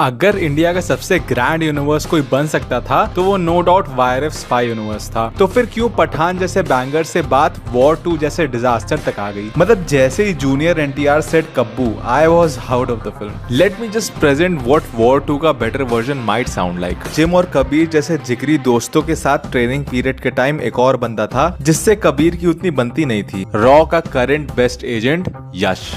अगर इंडिया का सबसे ग्रैंड यूनिवर्स कोई बन सकता था तो वो no doubt YRF spy universe था। तो फिर क्यों पठान जैसे बैंगर से बात वॉर 2 जैसे डिजास्टर तक आ गई। मतलब जैसे ही जूनियर एनटीआर सेड कब्बू, I was out of the film. Let me just present what War 2 का better version might sound like. Jim और कबीर जैसे जिगरी दोस्तों के साथ ट्रेनिंग पीरियड के टाइम एक और बंदा था जिससे कबीर की उतनी बनती नहीं थी, रॉ का करंट बेस्ट एजेंट यश।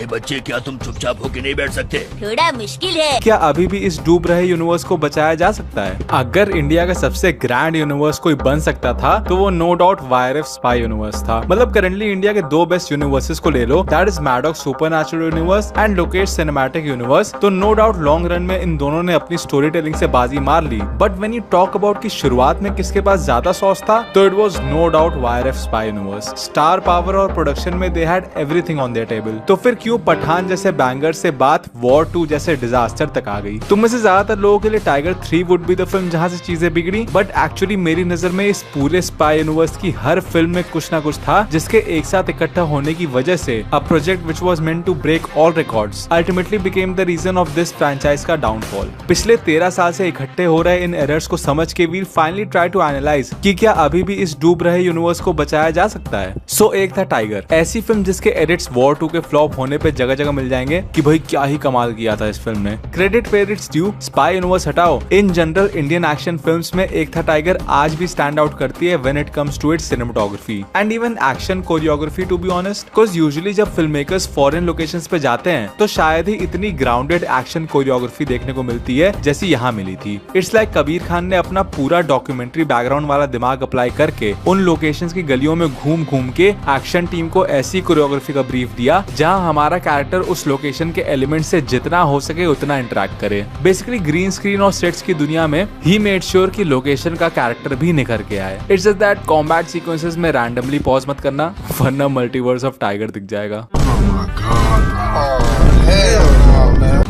बच्चे, क्या तुम चुपचाप होके नहीं बैठ सकते? थोड़ा मुश्किल है। क्या अभी भी इस डूब रहे यूनिवर्स को बचाया जा सकता है? अगर इंडिया का सबसे ग्रैंड यूनिवर्स कोई बन सकता था तो वो no doubt YRF spy universe था। मतलब करंटली इंडिया के दो बेस्ट यूनिवर्सेस को ले लो, that is Maddock supernatural universe and Lokesh cinematic universe. तो नो डाउट लॉन्ग रन में इन दोनों ने अपनी स्टोरी टेलिंग से बाजी मार ली। But when you talk about की शुरुआत में किसके पास ज्यादा सॉस था, तो it was no doubt YRF spy universe. Star power और प्रोडक्शन में they had everything on their table. तो फिर क्यों पठान जैसे बैंगर से बात वॉर 2 जैसे डिजास्टर तक आ गई। तुम में से ज्यादातर लोगों के लिए tiger 3 would be the film जहां से चीजें बिगड़ी, बट एक्चुअली मेरी नजर में इस पूरे स्पाई यूनिवर्स की हर फिल्म में कुछ ना कुछ था जिसके एक साथ इकट्ठा होने की वजह से a project which was meant to break all records ultimately became the reason of this franchise का डाउनफॉल। पिछले 13 साल से इकट्ठे हो रहे इन एरर्स को समझ के we finally try to analyse कि क्या अभी भी इस डूब रहे यूनिवर्स को बचाया जा सकता है। सो एक था टाइगर, ऐसी फिल्म जिसके एडिट्स वॉर 2 के फ्लॉप होने पे जगह जगह मिल जाएंगे कि भाई क्या ही कमाल किया था इस फिल्म ने। Credit where it's due, spy universe हटाओ, in general Indian action films में एक था टाइगर आज भी स्टैंड आउट करती है when it comes to its cinematography and even action choreography to be honest. Because usually जब फिल्म मेकर्स फॉरेन लोकेशंस पे जाते हैं तो शायद ही इतनी ग्राउंडेड एक्शन कोरियोग्राफी देखने को मिलती है जैसी यहाँ मिली थी। इट्स लाइक कबीर खान ने अपना पूरा डॉक्यूमेंट्री बैकग्राउंड वाला दिमाग अप्लाई करके उन लोकेशंस की गलियों में घूम घूम के एक्शन टीम को ऐसी कोरियोग्राफी का ब्रीफ दिया जहाँ हमारा कैरेक्टर उस लोकेशन के एलिमेंट से जितना हो सके उतना इंटरेक्ट करे। बेसिकली ग्रीन स्क्रीन और सेट्स की दुनिया में ही मेड श्योर कि लोकेशन का कैरेक्टर भी निखर के आए। It's just that combat sequences में रैंडमली पॉज मत करना वरना मल्टीवर्स ऑफ टाइगर दिख जाएगा।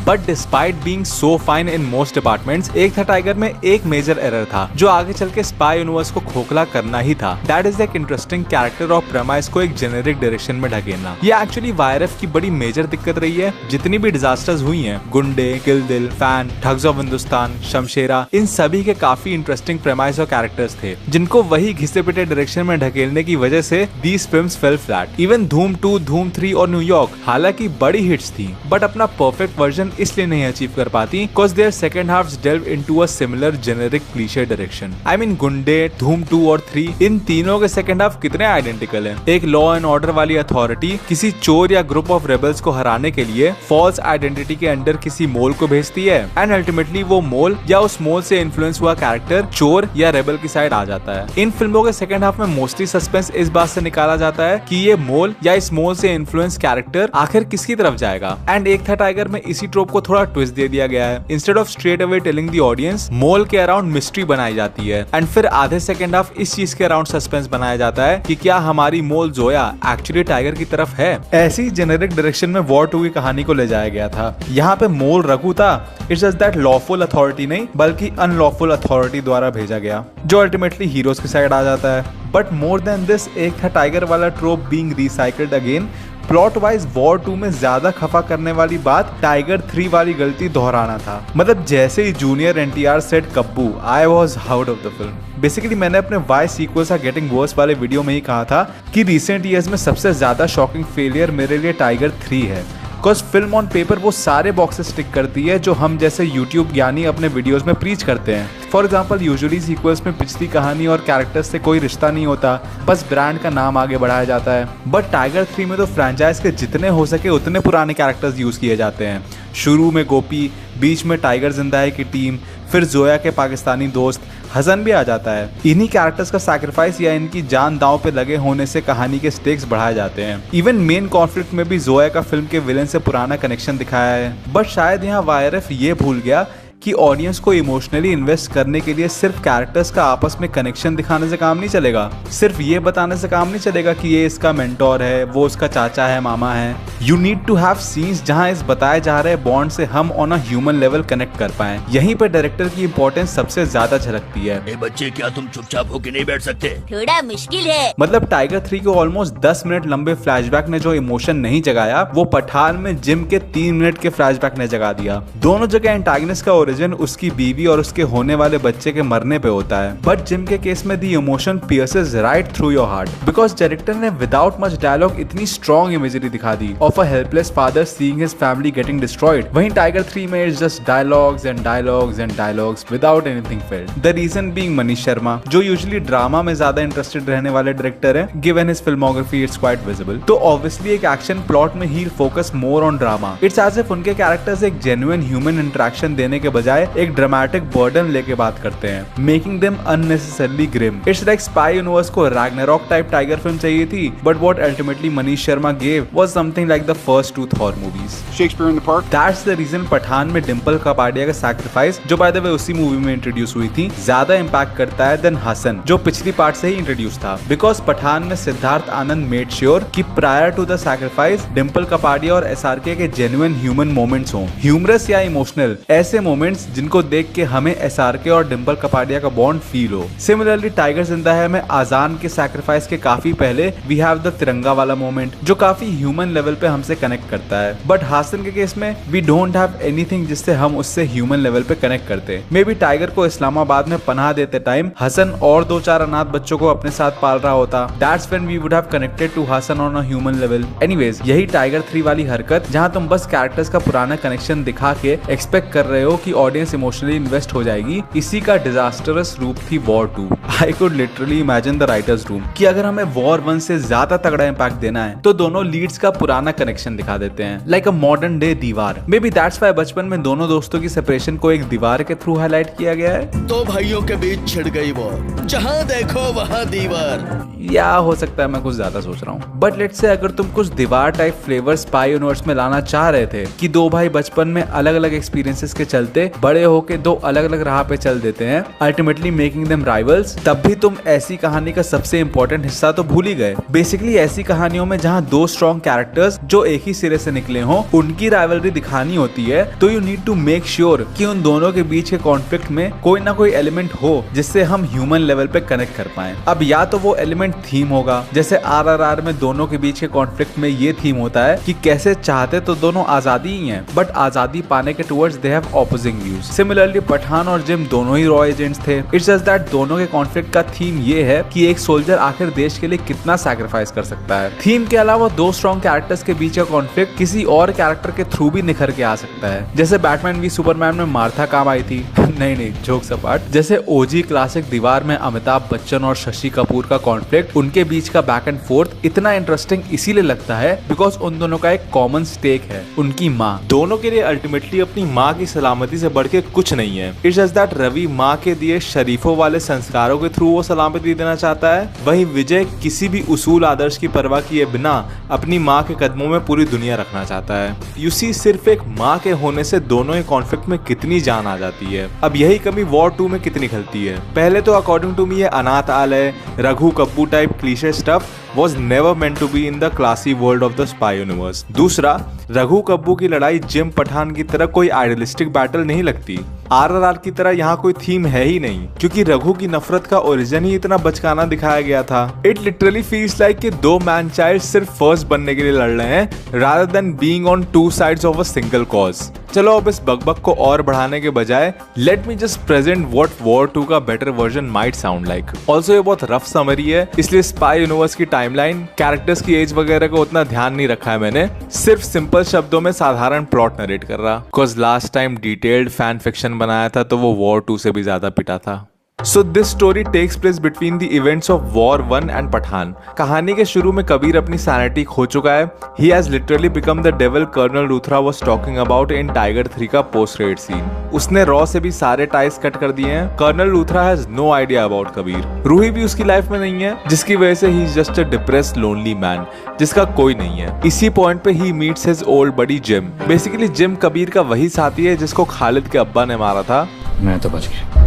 But despite being so fine in most departments, एक था टाइगर में एक मेजर एरर था जो आगे चल के स्पाई यूनिवर्स को खोखला करना ही था। दैट इज एक इंटरेस्टिंग कैरेक्टर और प्रेमाइस को एक जेनेरिक डायरेक्शन में ढकेलना। ये एक्चुअली वाईआरएफ की बड़ी मेजर दिक्कत रही है। जितनी भी डिजास्टर्स हुई हैं, गुंडे, किल दिल, फैन, ठग्स ऑफ हिंदुस्तान, शमशेरा, इन सभी के काफी इंटरेस्टिंग प्रेमाइस और कैरेक्टर्स थे जिनको वही घिसे पिटे डायरेक्शन में ढकेलने की वजह से these films fail flat. Even धूम 2, धूम 3 और न्यूयॉर्क हालांकि बड़ी हिट्स थी बट अपना परफेक्ट वर्जन इसलिए नहीं अचीव कर पाती because their second halves delve into a similar generic cliche direction. I mean Gunday, Dhoom 2 और 3, इन तीनों के सेकंड हाफ कितने आइडेंटिकल हैं। एक लॉ एंड ऑर्डर वाली अथॉरिटी किसी चोर या ग्रुप ऑफ रेबल्स को हराने के लिए फॉल्स आइडेंटिटी के अंडर किसी मोल को भेजती है एंड अल्टीमेटली वो मोल या उस मोल से इन्फ्लुएंस हुआ कैरेक्टर चोर या रेबल की साइड आ जाता है। इन फिल्मों के सेकंड हाफ में मोस्टली सस्पेंस इस बात से निकाला जाता है कि ये मोल या इस मोल से इन्फ्लुएंस कैरेक्टर आखिर किसकी तरफ जाएगा। एंड एक था टाइगर में इसी ट्रोप को थोड़ा ट्विस्ट दे दिया गया है। Instead of straight away telling the audience, mole के अराउंड मिस्ट्री बनाई जाती है एंड फिर आधे सेकंड हाफ इस चीज के अराउंड सस्पेंस बनाया जाता है कि क्या हमारी मोल जोया एक्चुअली टाइगर की तरफ है। ऐसी जेनेरिक डायरेक्शन में वॉर 2 की कहानी को ले जाया गया था। यहाँ पे मोल रघु था, it's just that lawful authority नहीं बल्कि अनलॉफुल अथॉरिटी द्वारा भेजा गया जो अल्टीमेटली हीरोज की साइड आ जाता है। बट मोर देन दिस, एक था टाइगर वाला ट्रोप being recycled again. Plot wise war 2 में ज्यादा खफा करने वाली बात टाइगर 3 वाली गलती दोहराना था। मतलब जैसे ही जूनियर एनटीआर सेड कब्बू, I was out of the film. Basically मैंने अपने why sequels are getting worse वाले वीडियो में ही कहा था कि रिसेंट ईयर्स में सबसे ज्यादा शॉकिंग फेलियर मेरे लिए टाइगर 3 है। बिकॉज फिल्म ऑन पेपर वो सारे बॉक्सेस टिक करती है जो हम जैसे यूट्यूब ज्ञानी अपने वीडियोस में प्रीच करते हैं। फॉर एग्जाम्पल यूजुअली सीक्वल्स में पिछली कहानी और कैरेक्टर्स से कोई रिश्ता नहीं होता, बस ब्रांड का नाम आगे बढ़ाया जाता है। बट टाइगर 3 में तो फ्रेंचाइज के जितने हो सके उतने पुराने कैरेक्टर्स यूज किए जाते हैं। शुरू में गोपी, बीच में टाइगर जिंदा है की टीम, फिर जोया के पाकिस्तानी दोस्त, हसन भी आ जाता है। इन्हीं कैरेक्टर्स का सैक्रिफाइस या इनकी जान दांव पे लगे होने से कहानी के स्टेक्स बढ़ाए जाते हैं। इवन मेन कॉन्फ्लिक्ट में भी जोया का फिल्म के विलेन से पुराना कनेक्शन दिखाया है। बट शायद यहाँ वाईआरएफ ये भूल गया कि ऑडियंस को इमोशनली इन्वेस्ट करने के लिए सिर्फ कैरेक्टर्स का आपस में कनेक्शन दिखाने से काम नहीं चलेगा, सिर्फ ये बताने से काम नहीं चलेगा कि ये इसका मेंटोर है, वो उसका चाचा है, मामा है। You need to have scenes जहां इस बताए जा रहे बॉन्ड से हम on a human level connect कर पाए। यहीं पे डायरेक्टर की इंपॉर्टेंस सबसे ज्यादा झलकती है। ए बच्चे, क्या तुम चुपचाप होके नहीं बैठ सकते? थोड़ा मुश्किल है। मतलब टाइगर 3 के ऑलमोस्ट 10 मिनट लंबे फ्लैशबैक ने जो इमोशन नहीं जगाया, वो पठान में जिम के 3 मिनट के फ्लैशबैक ने जगा दिया। दोनों जगह एंटागनिस्ट का ओरिजिन उसकी बीवी और उसके होने वाले बच्चे के मरने पे होता है, बट जिम के केस में the emotion pierces right through your heart, because director ने विदाउट मच डायलॉग इतनी स्ट्रॉन्ग इमेजरी दिखा दी of a helpless father seeing his family getting destroyed. वहीं टाइगर 3 में it's just dialogues and dialogues and dialogues without anything felt. The reason being Manish Sharma, जो usually drama में ज्यादा interested रहने वाले डायरेक्टर है, given his filmography it's quite visible. तो obviously एक एक्शन प्लॉट में ही focus more on drama. It's as if उनके कैरेक्टर्स एक जेन्युइन ह्यूमन इंटरेक्शन देने के बजाय एक ड्रामेटिक बर्डन लेके बात करते हैं, making them unnecessarily grim. It's like spy universe को रैग्नारॉक टाइप टाइगर फिल्म चाहिए थी, but what ultimately Manish Sharma gave was something like the first 2 Thor movies. Shakespeare in the Park. That's the reason Pathaan में डिम्पल कपाडिया का sacrifice, जो bye the वे उसी movie में introduce हुई थी, ज्यादा इंपैक्ट करता है देन हसन, जो पिछली पार्ट से ही इंट्रोड्यूस था। बिकॉज पठान में सिद्धार्थ आनंद मेड श्योर कि prior to the sacrifice Dimple Kapadia और एसआरके के जेन्युइन ह्यूमन मोमेंट्स हों, ह्यूमरस या इमोशनल, ऐसे मोमेंट्स जिनको देख के हमें एसआरके और डिम्पल कपाडिया का बॉन्ड फील हो। सिमिलरली टाइगर जिंदा है में आजान के सैक्रिफाइस के काफी पहले वी हैव द तिरंगा वाला मोमेंट, जो काफी ह्यूमन लेवल पे हमसे कनेक्ट करता है। बट हासन के केस में वी डोंट हैव एनीथिंग जिससे हम उससे ह्यूमन लेवल पे कनेक्ट करते। मे बी टाइगर को इस्लामाबाद में पनाह देते टाइम हसन और 2-4 अनाथ बच्चों को अपने साथ पाल रहा होता। That's when we would have connected to Hasan on a human level. Anyways, यही टाइगर 3 वाली हरकत जहां तुम बस कैरेक्टर्स का पुराना कनेक्शन दिखा के एक्सपेक्ट कर रहे हो कि ऑडियंस इमोशनली इन्वेस्ट हो जाएगी, इसी का डिजास्टरस रूप थी war 2। I could literally imagine the writers room कि अगर हमें वॉर 1 से ज्यादा तगड़ा इंपैक्ट देना है तो दोनों लीड्स का पुराना कनेक्शन दिखा देते हैं, लाइक अ मॉडर्न डे दीवार। मे बी दैट्स व्हाई बचपन में दोनों दोस्तों की सेपरेशन को एक दीवार के थ्रू हाईलाइट किया गया है। दो भाइयों के बीच छिड़ गई वॉर, जहाँ देखो वहाँ दीवार। या हो सकता है मैं कुछ ज्यादा सोच रहा हूँ, बट लेट्स से अगर तुम कुछ दीवार टाइप फ्लेवर स्पाई यूनिवर्स में लाना चाह रहे थे कि दो भाई बचपन में अलग अलग एक्सपीरियंसेस के चलते बड़े होके दो अलग अलग राह पे चल देते हैं, अल्टीमेटली मेकिंग देम राइवल्स, तब भी तुम ऐसी कहानी का सबसे इंपॉर्टेंट हिस्सा तो भूल ही गए। बेसिकली ऐसी कहानियों में जहाँ दो स्ट्रॉन्ग कैरेक्टर्स जो एक ही सिरे से निकले हों, उनकी राइवलरी दिखानी होती है, तो you need to make sure कि उन दोनों के बीच के कॉन्फ्लिक्ट में कोई ना कोई एलिमेंट हो जिससे हम ह्यूमन लेवल पे कनेक्ट कर पाए। अब या तो वो एलिमेंट थीम होगा, जैसे RRR में दोनों के बीच के कॉन्फ्लिक्ट में ये थीम होता है कि कैसे चाहते तो दोनों आजादी ही हैं, बट आजादी पाने के towards they have opposing views. Similarly Pathaan और जिम दोनों ही रॉ एजेंट्स थे। इट्स जस्ट दैट दोनों के कॉन्फ्लिक्ट का थीम ये है कि एक सोल्जर आखिर देश के लिए कितना सैक्रिफाइस कर सकता है। थीम के अलावा दो स्ट्रॉन्ग कैरेक्टर्स के बीच का कॉन्फ्लिक्ट किसी और कैरेक्टर के थ्रू भी निखर के आ सकता है, जैसे बैटमैन वी सुपरमैन में मार्था काम आई थी नहीं जोक्स अपार्ट, जैसे ओजी क्लासिक दीवार में अमिताभ बच्चन और शशि कपूर का कॉन्फ्लिक्ट, उनके बीच का बैक एंड फोर्थ इतना इंटरेस्टिंग इसीलिए लगता है बिकॉज उन दोनों का एक कॉमन स्टेक है, उनकी माँ। दोनों के लिए अल्टीमेटली अपनी माँ की सलामती से बढ़ के कुछ नहीं है। इट्स जस्ट दैट रवि माँ के दिए शरीफों वाले संस्कारों के थ्रू वो सलामती देना चाहता है, वही विजय किसी भी उसूल आदर्श की परवाह किए बिना अपनी माँ के कदमों में पूरी दुनिया रखना चाहता है। यू सी, सिर्फ एक माँ के होने से दोनों ही कॉन्फ्लिक्ट में कितनी जान आ जाती है। अब यही कमी वॉर 2 में कितनी खलती है। पहले तो अकॉर्डिंग टू मी ये अनाथ आलय, Raghu Kappu type cliché stuff was never meant to be in the classy world of the spy universe। दूसरा, रघु कप्पू की लड़ाई जिम पठान की तरह कोई आइडियलिस्टिक बैटल नहीं लगती। RRR की तरह यहाँ कोई थीम है ही नहीं, क्योंकि रघु की नफरत का ओरिजिन ही इतना बचकाना दिखाया गया था। इट लिटरली फील्स लाइक कि दो मैन चाइल्ड सिर्फ फर्स्ट बनने के लिए लड़ रहे हैं rather than being on two sides of a single cause. चलो अब इस बकबक को और बढ़ाने के बजाय late me just present what War 2 का better version might sound like. Also ये बहुत रफ समरी है, इसलिए स्पाई यूनिवर्स की टाइमलाइन, कैरेक्टर्स की एज वगैरह को उतना ध्यान नहीं रखा है मैंने, सिर्फ सिंपल शब्दों में साधारण प्लॉट नरेट कर रहा। Because last time detailed fan fiction बनाया था तो वो वॉर 2 से भी ज्यादा पिटा था। So this story takes place between the events of War 1 and Pathan. कहानी के शुरू में कबीर अपनी सैनिटी खो चुका है। He has literally become the devil Colonel Luthra was talking about in Tiger 3 का post credit scene। उसने रॉ से भी सारे टाइज कट कर दिए हैं। Colonel Luthra has no idea about Kabir. Ruhi भी उसकी लाइफ में नहीं है, जिसकी वजह से ही is just a depressed lonely man जिसका कोई नहीं है। इसी पॉइंट पे ही meets his old buddy Jim. Basically Jim Kabir का वही साथी है जिसको खालिद के अब्बा ने मारा था। मैं तो बच गया,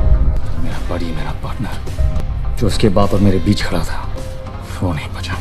मेरा बड़ी मेरा पार्टनर जो उसके बाप और मेरे बीच खड़ा था वो नहीं बचा।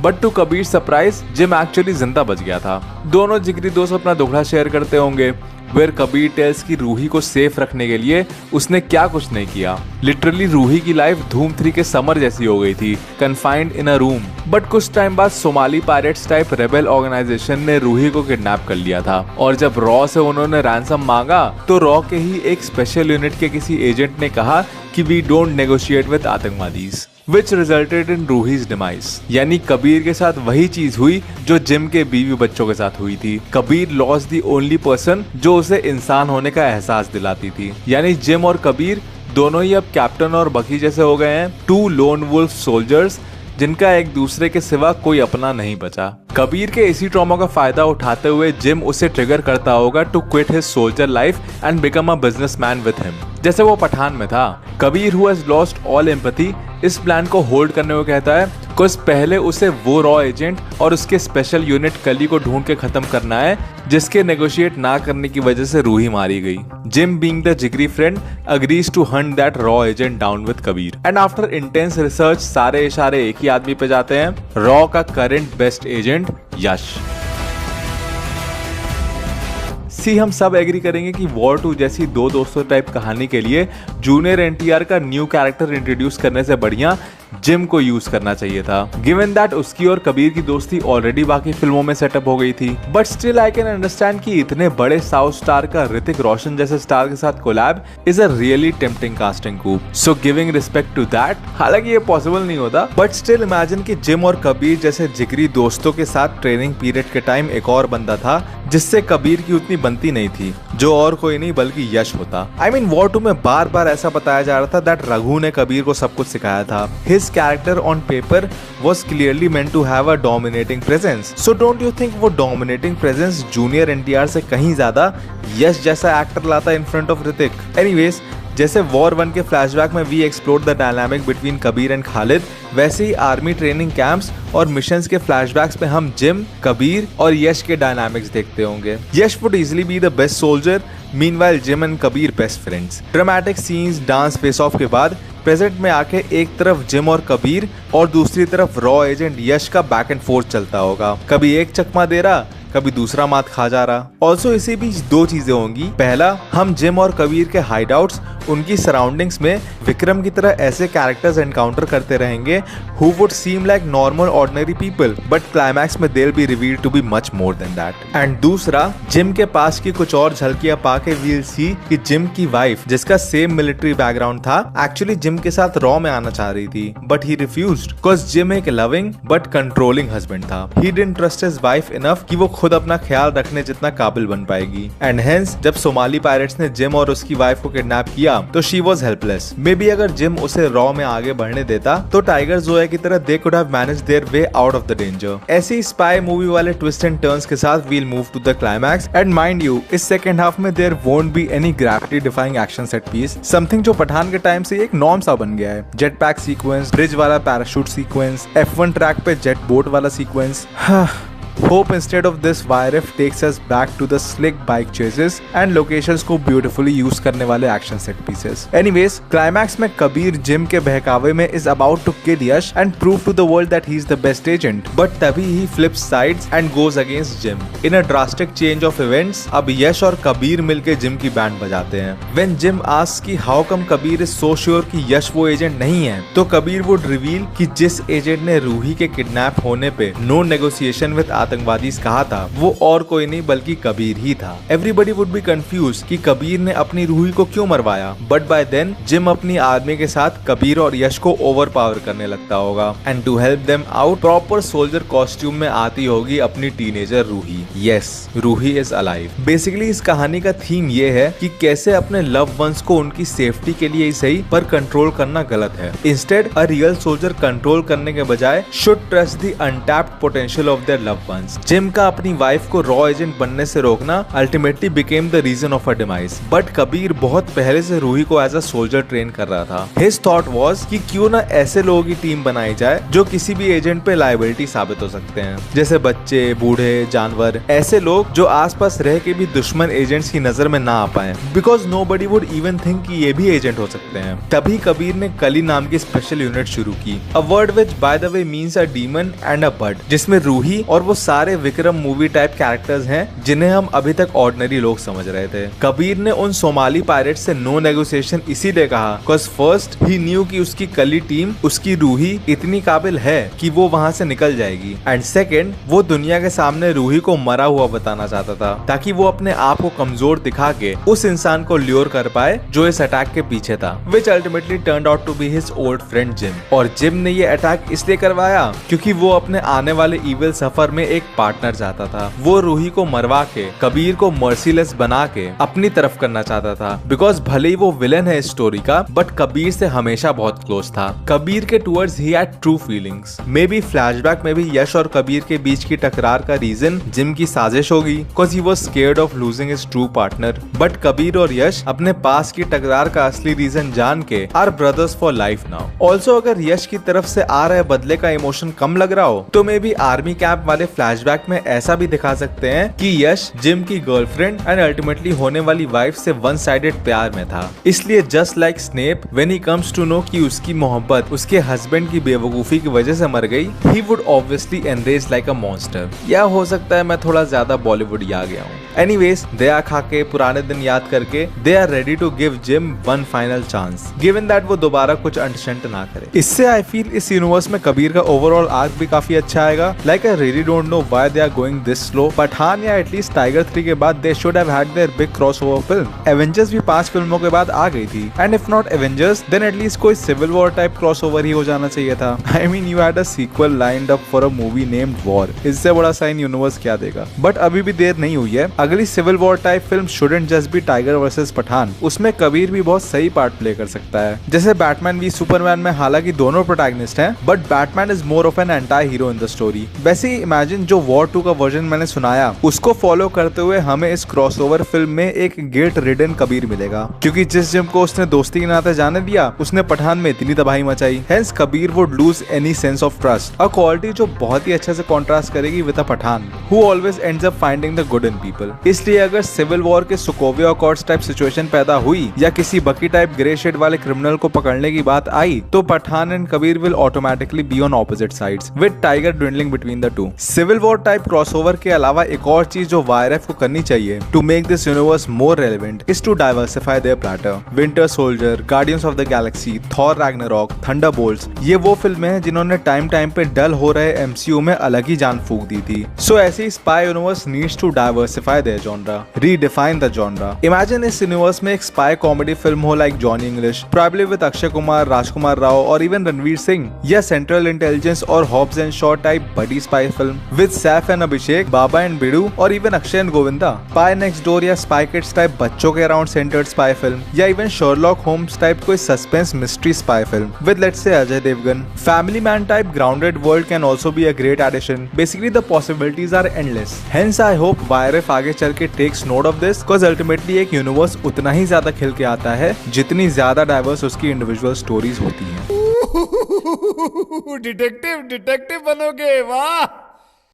But to Kabir surprise Jim actually जिंदा बच गया था। दोनों जिगरी दोस्त अपना दुखड़ा शेयर करते होंगे। वेयर कबीर टेल्स की रूही को सेफ रखने के लिए उसने क्या कुछ नहीं किया। लिटरली रूही की लाइफ धूम 3 के समर जैसी हो गई थी, confined in a room. But कुछ टाइम बाद Somali pirates type rebel organisation ने रूही को किडनैप कर लिया था और जब रॉ से उन्होंने रैंसम मांगा तो रॉ के ही एक स्पेशल यूनिट के किसी एजेंट ने कहा कि वी डोंट नेगोशिएट विद आतंकवादीज, which resulted in Roohi's demise। यानी कबीर के साथ वही चीज हुई जो जिम के बीवी बच्चों के साथ हुई थी। Kabir lost the only person जो उसे इंसान होने का एहसास दिलाती थी। यानी जिम और कबीर दोनों ही अब कैप्टन और बकी जैसे हो गए हैं, टू लोन वुल्फ सोल्जर्स जिनका एक दूसरे के सिवा कोई अपना नहीं बचा। कबीर के इसी ट्रॉमा का फायदा उठाते हुए जिम उसे ट्रिगर करता होगा to quit his soldier life and become a businessman with him, जैसे वो पठान में था। Kabir who has lost all empathy इस प्लान को होल्ड करने को कहता है बिकॉज पहले उसे वो रॉ एजेंट और उसके स्पेशल यूनिट कली को ढूंढ के खत्म करना है जिसके नेगोशिएट ना करने की वजह से रूही मारी गई। जिम बीइंग द जिगरी friend agrees to hunt that रॉ agent down with Kabir and after intense research सारे इशारे एक ही आदमी पे जाते हैं, रॉ का करंट बेस्ट एजेंट यश। हम सब एग्री करेंगे कि वॉर 2 जैसी दो दोस्तों टाइप कहानी के लिए जूनियर एनटीआर का न्यू कैरेक्टर इंट्रोड्यूस करने से बढ़िया जिम को यूज करना चाहिए था, गिवन दैट उसकी और कबीर की दोस्ती ऑलरेडी बाकी फिल्मों में सेटअप हो गई थी। But still I can understand कि इतने बड़े साउथ स्टार का ऋतिक रोशन जैसे स्टार के साथ collab is a really tempting casting coup, so giving respect to that. हालांकि ये पॉसिबल नहीं होता, बट स्टिल इमेजिन कि जिम और कबीर जैसे जिगरी दोस्तों के साथ ट्रेनिंग पीरियड के टाइम एक और बंदा था जिससे कबीर की उतनी बनती नहीं थी, जो और कोई नहीं बल्कि यश होता। आई मीन वॉर 2 में बार बार ऐसा बताया जा रहा था दैट रघु ने कबीर को सब कुछ सिखाया था। His character on paper was clearly meant to have a dominating presence. So don't you think वो dominating presence जूनियर एनटीआर से कहीं ज्यादा यश जैसा एक्टर लाता in front of Hrithik? Anyways, जैसे वॉर 1 के फ्लैशबैक में we explore the dynamic between Kabir and Khalid, वैसे ही आर्मी ट्रेनिंग कैंप्स और मिशंस के फ्लैशबैक्स में हम जिम, कबीर और यश के डायनामिक्स देखते होंगे। Yash would easily be the best soldier, meanwhile Jim and Kabir best friends. Dramatic scenes, dance, face off के बाद प्रेजेंट में आके एक तरफ जिम और कबीर और दूसरी तरफ रॉ एजेंट यश का बैक एंड फोर्थ चलता होगा। कभी एक चकमा दे रहा, कभी दूसरा मात खा जा रहा। ऑल्सो इसी बीच दो चीजें होंगी। पहला, हम जिम और कबीर के हाइडआउट्स, उनकी सराउंडिंग्स में विक्रम की तरह ऐसे कैरेक्टर्स एनकाउंटर करते रहेंगे who would seem like normal ordinary people, but climax में they will be revealed to be much more than that. And दूसरा, जिम के पास की कुछ और झलकियां पाके वी विल सी कि जिम की वाइफ, जिसका सेम मिलिट्री बैकग्राउंड था, एक्चुअली जिम के साथ रॉ में आना चाह रही थी, but he refused because gym एक लविंग बट कंट्रोलिंग हस्बैंड था। He didn't trust his wife enough कि वो खुद अपना ख्याल रखने जितना काबिल बन पाएगी। एंड हेंस जब सोमाली पायरेट्स ने जिम और उसकी वाइफ को किडनैप किया तो she was helpless. Maybe अगर जिम उसे रॉ में आगे बढ़ने देता तो टाइगर ज़ोया की तरह they could have managed their way out of the danger. ऐसी स्पाई मूवी वाले ट्विस्ट एंड टर्न्स के साथ we'll move to the climax. And mind you, इस सेकंड हाफ में there won't be any gravity defying action set piece, something जो पठान के time से एक नॉर्म सा बन गया है। जेट पैक सीक्वेंस, ब्रिज वाला पैराशूट सीक्वेंस, F1 ट्रैक पे जेट बोट वाला sequence. Hope instead of this YRF takes us back to the slick bike chases and locations को beautifully use करने वाले action set pieces. Anyways, climax में Kabir gym के बहकावे में is about to kill Yash and prove to the world that he is the best agent. But तभी he flips sides and goes against Jim. In a drastic change of events, अब यश और कबीर मिलके gym की band बजाते हैं। When Jim asks कि how come Kabir is so sure कि यश वो एजेंट नहीं है, तो कबीर would reveal कि जिस एजेंट ने रूही के किडनैप होने पे no negotiation with आतंकवादी कहा था वो और कोई नहीं बल्कि कबीर ही था। एवरीबडी वुड बी कंफ्यूज कि कबीर ने अपनी रूही को क्यों मरवाया, बट बाय देन जिम अपनी आर्मी के साथ कबीर और यश को ओवरपावर करने लगता होगा and to help them out proper soldier costume में आती होगी अपनी teenager Roohi. Yes, Roohi is alive. Basically इस कहानी का थीम ये है कि कैसे अपने लव वंस को उनकी सेफ्टी के लिए ही सही पर कंट्रोल करना गलत है। Instead a real soldier control करने के बजाय should trust the untapped potential of their love ones. Jim का अपनी वाइफ को रॉ एजेंट बनने से रोकना ultimately became the reason of her demise. But Kabir बहुत पहले से रूही को एज अ सोल्जर ट्रेन कर रहा था। हिज थॉट वाज कि क्यों ना ऐसे लोगों की टीम बनाई जाए जो किसी भी एजेंट पे लायबिलिटी साबित हो सकते हैं, जैसे बच्चे, बूढ़े, जानवर, ऐसे लोग जो आसपास रह के भी दुश्मन एजेंट्स की नजर में ना आ पाए, because nobody would even think कि ये भी एजेंट हो सकते हैं। तभी कबीर ने कली नाम की स्पेशल यूनिट शुरू की, a word which by the way means a demon and a bud, जिसमें रूही और वो सारे विक्रम मूवी टाइप कैरेक्टर्स हैं जिन्हें हम अभी तक ऑर्डिनरी लोग समझ रहे थे। कबीर ने उन सोमाली पायरेट से नो नेगोशिएशन इसीलिए कहा बिकॉज फर्स्ट ही न्यू कि उसकी कली टीम, उसकी रूही इतनी काबिल है कि वो वहां से निकल जाएगी, एंड सेकंड वो दुनिया के सामने रूही को मरा हुआ बताना चाहता था ताकि वो अपने आप को कमजोर दिखा के उस इंसान को ल्योर कर पाए जो इस अटैक के पीछे था, which ultimately turned out to be his old friend Jim. और जिम ने ये अटैक इसलिए करवाया क्योंकि वो अपने आने वाले इविल सफर में एक पार्टनर चाहता था। वो रूही को मरवा के कबीर को मर्सीलेस बना के अपनी तरफ करना चाहता था, बिकॉज भले ही वो विलन है इस स्टोरी का, बट कबीर से हमेशा बहुत क्लोज था। कबीर के towards he had true feelings. May be flashback में भी यश और कबीर के बीच की टकरार का रीजन जिम की साजिश होगी, because he was scared of losing his true partner. But Kabir और यश अपने पास की टकरार का असली रीजन जान के are brothers for life now. Also अगर यश की तरफ से आ रहे बदले का इमोशन कम लग रहा हो तो मे बी आर्मी कैंप वाले फ्लैशबैक में ऐसा भी दिखा सकते हैं कि यश जिम की गर्लफ्रेंड एंड अल्टीमेटली होने वाली वाइफ से वन साइडेड प्यार में था, इसलिए just like snap when he comes to know कि उसकी मोहब्बत उसके हस्बैंड की बेवकूफी की वजह से मर गई, he would obviously enrage like a monster. या हो सकता है मैं थोड़ा ज्यादा बॉलीवुड आ गया हूँ। एनीवेज, दया खा के पुराने दिन याद करके they are ready to give Jim one final chance, given that वो दोबारा कुछ अंटशंट ना करे। इससे आई फील इस यूनिवर्स में कबीर का ओवरऑल आर्क भी काफी अच्छा आएगा। Like I really don't know why they are going this slow. Pathaan या एटलीस्ट टाइगर 3 के बाद they should have had their big crossover film. Avengers भी 5 फिल्मों के बाद आ गई थी, and if not Avengers then at least कोई सिविल वॉर टाइप क्रॉसओवर ही हो जाना चाहिए था। I mean you had a sequel lined up for a movie named War. इससे बड़ा साइन यूनिवर्स क्या देगा। बट अभी भी देर नहीं हुई है। अगली civil war type film shouldn't just be Tiger versus Pathaan. उसमें कबीर भी बहुत सही पार्ट प्ले कर सकता है, जैसे बैटमैन वी सुपरमैन में हालांकि दोनों प्रोटैगनिस्ट हैं, but Batman is more of an anti hero in the story. वैसे ही इमेजिन जो वॉर 2 का वर्जन मैंने सुनाया उसको फॉलो करते हुए हमें इस क्रॉसओवर फिल्म में एक गिल्ट रिडन कबीर मिलेगा, क्योंकि जिस जिम को उसने दोस्ती के नाते जाने दिया उसने पठान में इतनी तबाही मचाई। Hence Kabir would lose any sense of trust, a quality जो बहुत ही अच्छे से कॉन्ट्रास्ट करेगी with a Pathaan who always ends up finding the good in people. इसलिए अगर सिविल वॉर के सुकोविया अकॉर्ड्स टाइप सिचुएशन पैदा हुई या किसी बकी टाइप ग्रे शेड वाले क्रिमिनल को पकड़ने की बात आई तो Pathaan and Kabir will automatically be on opposite sides with Tiger dwindling between the two. Civil war type crossover के अलावा एक और चीज जो वायरएफ को करनी चाहिए to make this universe more relevant is to diversify their platter. Winter Soldier, Guardians of the Galaxy, Thor Ragnarok, Thunderbolts, ये वो फिल्में हैं जिन्होंने टाइम टाइम पे डल हो रहे एमसीयू में अलग ही जान फूंक दी थी। सो ऐसे ही spy universe needs to diversify their genre, redefine the genre. Imagine इस यूनिवर्स में एक स्पाई कॉमेडी फिल्म हो like Johnny English, probably with Akshay Kumar, Rajkumar Rao और इवन रणवीर सिंह, या सेंट्रल इंटेलिजेंस और Hobbs and Shaw type buddy spy film with Saif and Abhishek, Baba and Bidu और even Akshay and Govinda. Spy Next Door या Spy Kids type बच्चों के अराउंड सेंटर्ड स्पाई फिल्म, या even Sherlock Holmes type कोई suspense mystery spy film with let's say Ajay Devgn. Family Man type grounded world can also be a great addition. Basically the possibilities are endless. Hence I hope YRF आगे चल के takes note of this, because ultimately एक universe उतना ही ज्यादा खिल के आता है जितनी ज्यादा डाइवर्स उसकी इंडिविजुअल स्टोरीज होती हैं। डिटेक्टिव बनोगे, वाह।